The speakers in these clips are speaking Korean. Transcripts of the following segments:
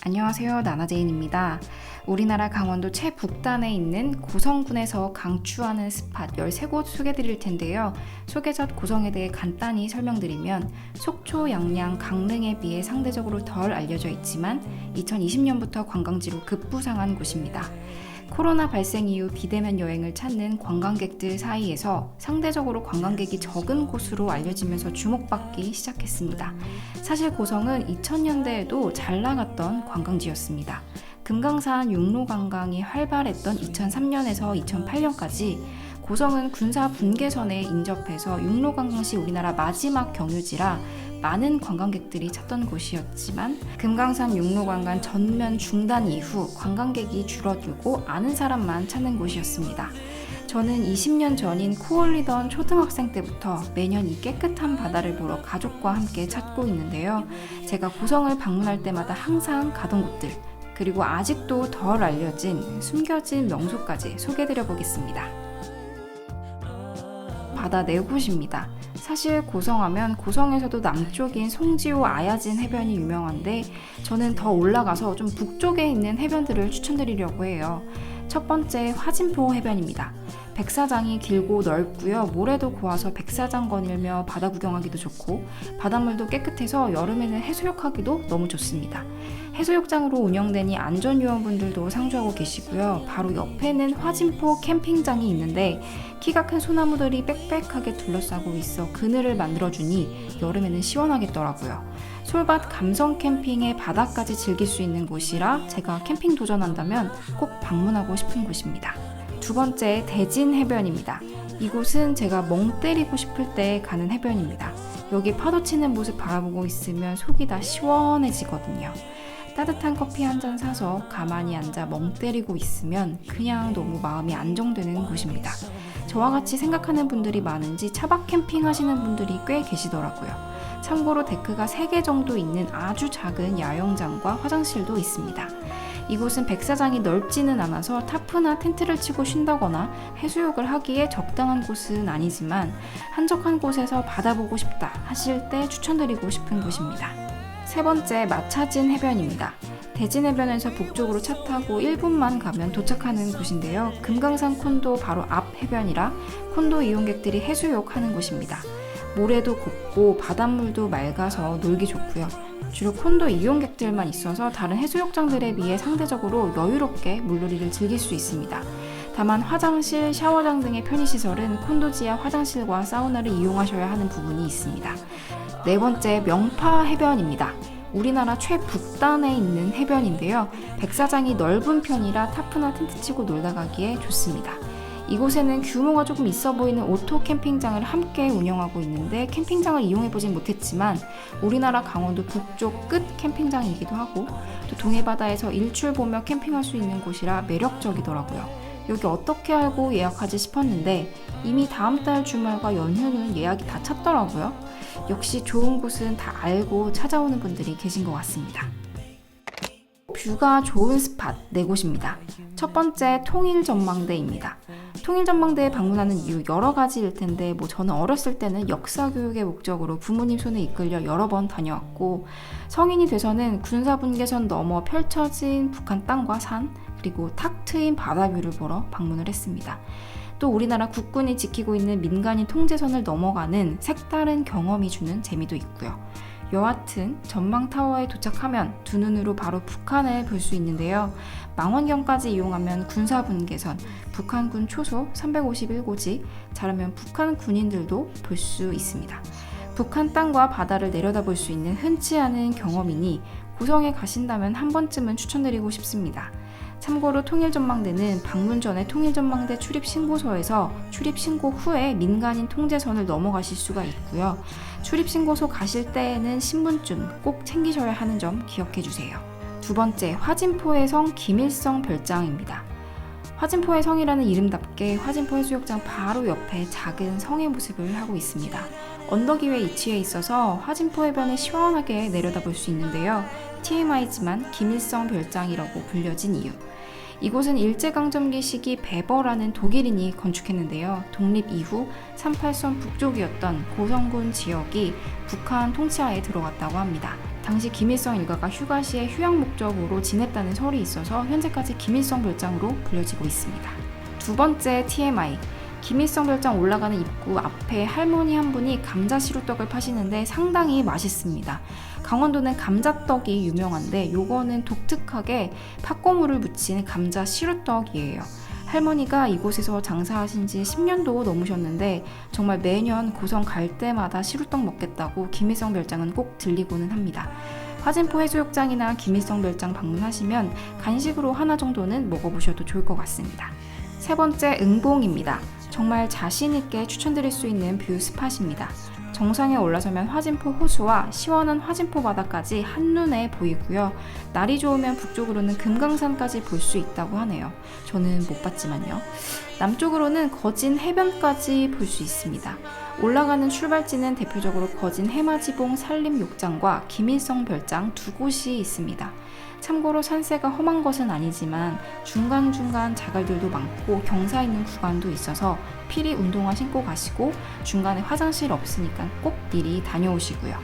안녕하세요, 나나제인입니다. 우리나라 강원도 최북단에 있는 고성군에서 강추하는 스팟 13곳 소개드릴 텐데요. 소개 전 고성에 대해 간단히 설명드리면 속초, 양양, 강릉에 비해 상대적으로 덜 알려져 있지만 2020년부터 관광지로 급부상한 곳입니다. 코로나 발생 이후 비대면 여행을 찾는 관광객들 사이에서 상대적으로 관광객이 적은 곳으로 알려지면서 주목받기 시작했습니다. 사실 고성은 2000년대에도 잘 나갔던 관광지였습니다. 금강산 육로관광이 활발했던 2003년에서 2008년까지 고성은 군사 분계선에 인접해서 육로관광 시 우리나라 마지막 경유지라 많은 관광객들이 찾던 곳이었지만 금강산 육로관광 전면 중단 이후 관광객이 줄어들고 아는 사람만 찾는 곳이었습니다. 저는 20년 전인 코올리던 초등학생 때부터 매년 이 깨끗한 바다를 보러 가족과 함께 찾고 있는데요. 제가 고성을 방문할 때마다 항상 가던 곳들, 그리고 아직도 덜 알려진 숨겨진 명소까지 소개해드려 보겠습니다. 바다 네 곳입니다. 사실 고성하면 고성에서도 남쪽인 송지호 아야진 해변이 유명한데 저는 더 올라가서 좀 북쪽에 있는 해변들을 추천드리려고 해요. 첫 번째 화진포 해변입니다. 백사장이 길고 넓고요. 모래도 고와서 백사장 거닐며 바다 구경하기도 좋고 바닷물도 깨끗해서 여름에는 해수욕하기도 너무 좋습니다. 해수욕장으로 운영되니 안전요원분들도 상주하고 계시고요. 바로 옆에는 화진포 캠핑장이 있는데 키가 큰 소나무들이 빽빽하게 둘러싸고 있어 그늘을 만들어주니 여름에는 시원하겠더라고요. 솔밭 감성 캠핑의 바다까지 즐길 수 있는 곳이라 제가 캠핑 도전한다면 꼭 방문하고 싶은 곳입니다. 두 번째, 대진 해변입니다. 이곳은 제가 멍 때리고 싶을 때 가는 해변입니다. 여기 파도 치는 모습 바라보고 있으면 속이 다 시원해지거든요. 따뜻한 커피 한 잔 사서 가만히 앉아 멍 때리고 있으면 그냥 너무 마음이 안정되는 곳입니다. 저와 같이 생각하는 분들이 많은지 차박 캠핑 하시는 분들이 꽤 계시더라고요. 참고로 데크가 3개 정도 있는 아주 작은 야영장과 화장실도 있습니다. 이곳은 백사장이 넓지는 않아서 타프나 텐트를 치고 쉰다거나 해수욕을 하기에 적당한 곳은 아니지만 한적한 곳에서 바다 보고 싶다 하실 때 추천드리고 싶은 곳입니다. 세 번째, 마차진 해변입니다. 대진 해변에서 북쪽으로 차 타고 1분만 가면 도착하는 곳인데요. 금강산 콘도 바로 앞 해변이라 콘도 이용객들이 해수욕하는 곳입니다. 모래도 곱고 바닷물도 맑아서 놀기 좋고요. 주로 콘도 이용객들만 있어서 다른 해수욕장들에 비해 상대적으로 여유롭게 물놀이를 즐길 수 있습니다. 다만 화장실, 샤워장 등의 편의시설은 콘도 지하 화장실과 사우나를 이용하셔야 하는 부분이 있습니다. 네 번째, 명파 해변입니다. 우리나라 최북단에 있는 해변인데요. 백사장이 넓은 편이라 타프나 텐트 치고 놀다 가기에 좋습니다. 이곳에는 규모가 조금 있어 보이는 오토 캠핑장을 함께 운영하고 있는데 캠핑장을 이용해보진 못했지만 우리나라 강원도 북쪽 끝 캠핑장이기도 하고 또 동해바다에서 일출 보며 캠핑할 수 있는 곳이라 매력적이더라고요. 여기 어떻게 알고 예약하지 싶었는데 이미 다음 달 주말과 연휴는 예약이 다 찼더라고요. 역시 좋은 곳은 다 알고 찾아오는 분들이 계신 것 같습니다. 뷰가 좋은 스팟 4곳입니다. 첫 번째, 통일전망대입니다. 통일전망대에 방문하는 이유 여러 가지일 텐데 저는 어렸을 때는 역사교육의 목적으로 부모님 손에 이끌려 여러 번 다녀왔고 성인이 돼서는 군사분계선 넘어 펼쳐진 북한 땅과 산 그리고 탁 트인 바다뷰를 보러 방문을 했습니다. 또 우리나라 국군이 지키고 있는 민간인 통제선을 넘어가는 색다른 경험이 주는 재미도 있고요. 여하튼 전망타워에 도착하면 두 눈으로 바로 북한을 볼 수 있는데요. 망원경까지 이용하면 군사분계선, 북한군 초소 351고지, 잘하면 북한 군인들도 볼 수 있습니다. 북한 땅과 바다를 내려다볼 수 있는 흔치 않은 경험이니 고성에 가신다면 한 번쯤은 추천드리고 싶습니다. 참고로 통일전망대는 방문 전에 통일전망대 출입신고소에서 출입신고 후에 민간인 통제선을 넘어가실 수가 있고요. 출입신고소 가실 때에는 신분증 꼭 챙기셔야 하는 점 기억해주세요. 두 번째, 화진포의 성 김일성 별장입니다. 화진포의 성이라는 이름답게 화진포 해수욕장 바로 옆에 작은 성의 모습을 하고 있습니다. 언덕 위에 위치해 있어서 화진포 해변을 시원하게 내려다볼 수 있는데요. TMI지만 김일성 별장이라고 불려진 이유. 이곳은 일제강점기 시기 베버라는 독일인이 건축했는데요. 독립 이후 38선 북쪽이었던 고성군 지역이 북한 통치하에 들어갔다고 합니다. 당시 김일성 일가가 휴가 시에 휴양 목적으로 지냈다는 설이 있어서 현재까지 김일성 별장으로 불려지고 있습니다. 두 번째 TMI. 김일성 별장 올라가는 입구 앞에 할머니 한 분이 감자 시루떡을 파시는데 상당히 맛있습니다. 강원도는 감자떡이 유명한데 요거는 독특하게 팥고물을 묻힌 감자 시루떡이에요. 할머니가 이곳에서 장사하신 지 10년도 넘으셨는데 정말 매년 고성 갈 때마다 시루떡 먹겠다고 김일성 별장은 꼭 들리고는 합니다. 화진포 해수욕장이나 김일성 별장 방문하시면 간식으로 하나 정도는 먹어보셔도 좋을 것 같습니다. 세 번째, 응봉입니다. 정말 자신있게 추천드릴 수 있는 뷰 스팟입니다. 정상에 올라서면 화진포 호수와 시원한 화진포 바다까지 한눈에 보이고요. 날이 좋으면 북쪽으로는 금강산까지 볼 수 있다고 하네요. 저는 못 봤지만요. 남쪽으로는 거진 해변까지 볼 수 있습니다. 올라가는 출발지는 대표적으로 거진 해맞이봉 산림욕장과 김일성 별장 두 곳이 있습니다. 참고로 산세가 험한 것은 아니지만 중간중간 자갈들도 많고 경사 있는 구간도 있어서 필히 운동화 신고 가시고 중간에 화장실 없으니까 꼭 미리 다녀오시고요.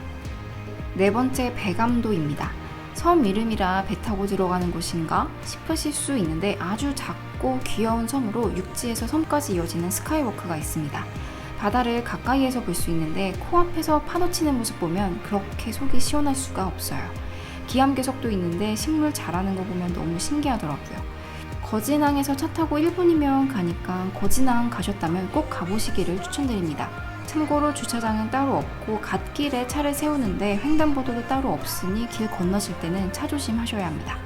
네 번째, 배감도입니다. 섬 이름이라 배 타고 들어가는 곳인가 싶으실 수 있는데 아주 작고 귀여운 섬으로 육지에서 섬까지 이어지는 스카이워크가 있습니다. 바다를 가까이에서 볼 수 있는데 코앞에서 파도 치는 모습 보면 그렇게 속이 시원할 수가 없어요. 기암괴석도 있는데 식물 자라는 거 보면 너무 신기하더라고요. 거진항에서 차 타고 1분이면 가니까 거진항 가셨다면 꼭 가보시기를 추천드립니다. 참고로 주차장은 따로 없고 갓길에 차를 세우는데 횡단보도도 따로 없으니 길 건너실 때는 차 조심하셔야 합니다.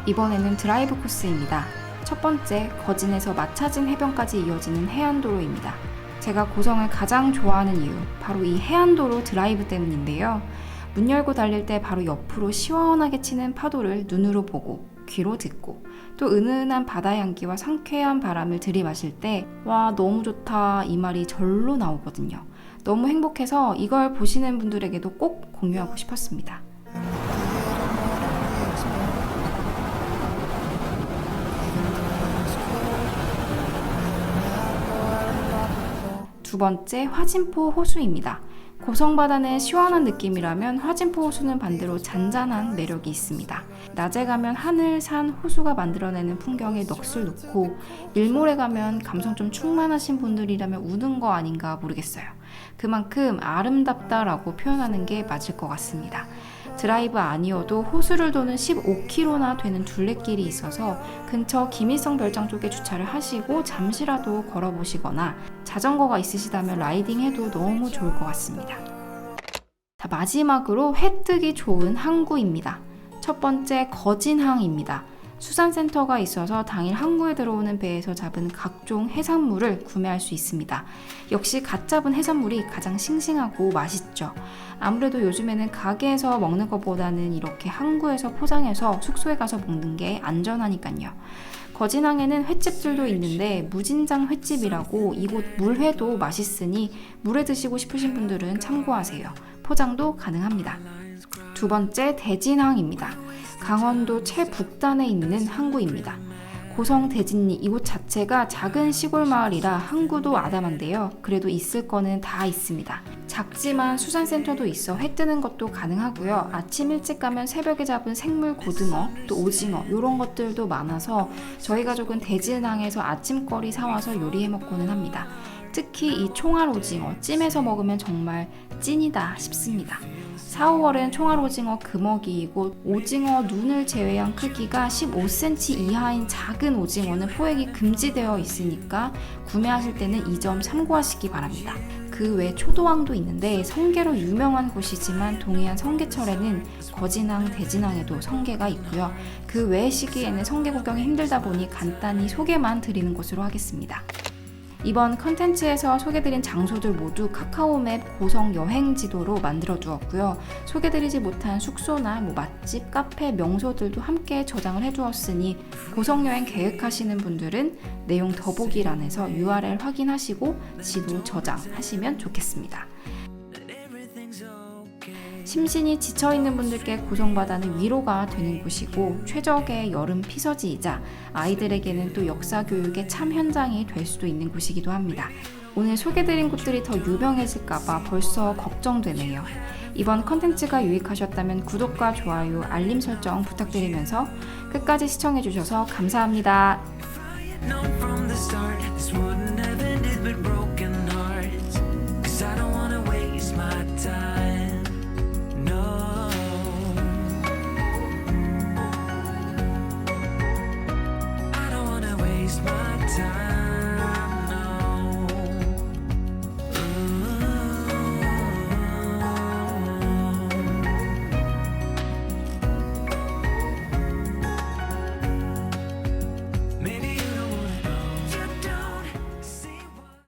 이번에는 드라이브 코스입니다. 첫 번째, 거진에서 마차진 해변까지 이어지는 해안도로입니다. 제가 고성을 가장 좋아하는 이유, 바로 이 해안도로 드라이브 때문인데요. 문 열고 달릴 때 바로 옆으로 시원하게 치는 파도를 눈으로 보고 귀로 듣고 또 은은한 바다 향기와 상쾌한 바람을 들이마실 때 와, 너무 좋다 이 말이 절로 나오거든요. 너무 행복해서 이걸 보시는 분들에게도 꼭 공유하고 싶었습니다. 두 번째, 화진포 호수입니다. 고성바다는 시원한 느낌이라면 화진포 호수는 반대로 잔잔한 매력이 있습니다. 낮에 가면 하늘, 산, 호수가 만들어내는 풍경에 넋을 놓고 일몰에 가면 감성 좀 충만하신 분들이라면 우는 거 아닌가 모르겠어요. 그만큼 아름답다라고 표현하는 게 맞을 것 같습니다. 드라이브 아니어도 호수를 도는 15km나 되는 둘레길이 있어서 근처 김일성 별장 쪽에 주차를 하시고 잠시라도 걸어보시거나 자전거가 있으시다면 라이딩해도 너무 좋을 것 같습니다. 자, 마지막으로 회 뜨기 좋은 항구입니다. 첫 번째, 거진항입니다. 수산센터가 있어서 당일 항구에 들어오는 배에서 잡은 각종 해산물을 구매할 수 있습니다. 역시 갓 잡은 해산물이 가장 싱싱하고 맛있죠. 아무래도 요즘에는 가게에서 먹는 것보다는 이렇게 항구에서 포장해서 숙소에 가서 먹는 게 안전하니까요. 거진항에는 횟집들도 있는데 무진장 횟집이라고 이곳 물회도 맛있으니 물회 드시고 싶으신 분들은 참고하세요. 포장도 가능합니다. 두 번째, 대진항입니다. 강원도 최북단에 있는 항구입니다. 고성 대진리 이곳 자체가 작은 시골 마을이라 항구도 아담한데요. 그래도 있을 거는 다 있습니다. 작지만 수산센터도 있어 회 뜨는 것도 가능하고요. 아침 일찍 가면 새벽에 잡은 생물 고등어, 또 오징어 이런 것들도 많아서 저희 가족은 대진항에서 아침거리 사와서 요리해 먹고는 합니다. 특히 이 총알 오징어 찜해서 먹으면 정말 찐이다 싶습니다. 4, 5월은 총알 오징어 금어기이고 오징어 눈을 제외한 크기가 15cm 이하인 작은 오징어는 포획이 금지되어 있으니까 구매하실 때는 이 점 참고하시기 바랍니다. 그 외 초도항도 있는데 성게로 유명한 곳이지만 동해안 성게철에는 거진항, 대진항에도 성게가 있고요. 그 외 시기에는 성게 구경이 힘들다 보니 간단히 소개만 드리는 것으로 하겠습니다. 이번 컨텐츠에서 소개드린 장소들 모두 카카오맵 고성 여행지도로 만들어 두었고요. 소개드리지 못한 숙소나 맛집, 카페, 명소들도 함께 저장을 해두었으니 고성 여행 계획하시는 분들은 내용 더보기란에서 URL 확인하시고 지도 저장하시면 좋겠습니다. 심신이 지쳐있는 분들께 고성바다는 위로가 되는 곳이고 최적의 여름 피서지이자 아이들에게는 또 역사 교육의 참 현장이 될 수도 있는 곳이기도 합니다. 오늘 소개드린 곳들이 더 유명해질까봐 벌써 걱정되네요. 이번 컨텐츠가 유익하셨다면 구독과 좋아요, 알림 설정 부탁드리면서 끝까지 시청해주셔서 감사합니다. Known from the start, this wouldn't have ended, but broke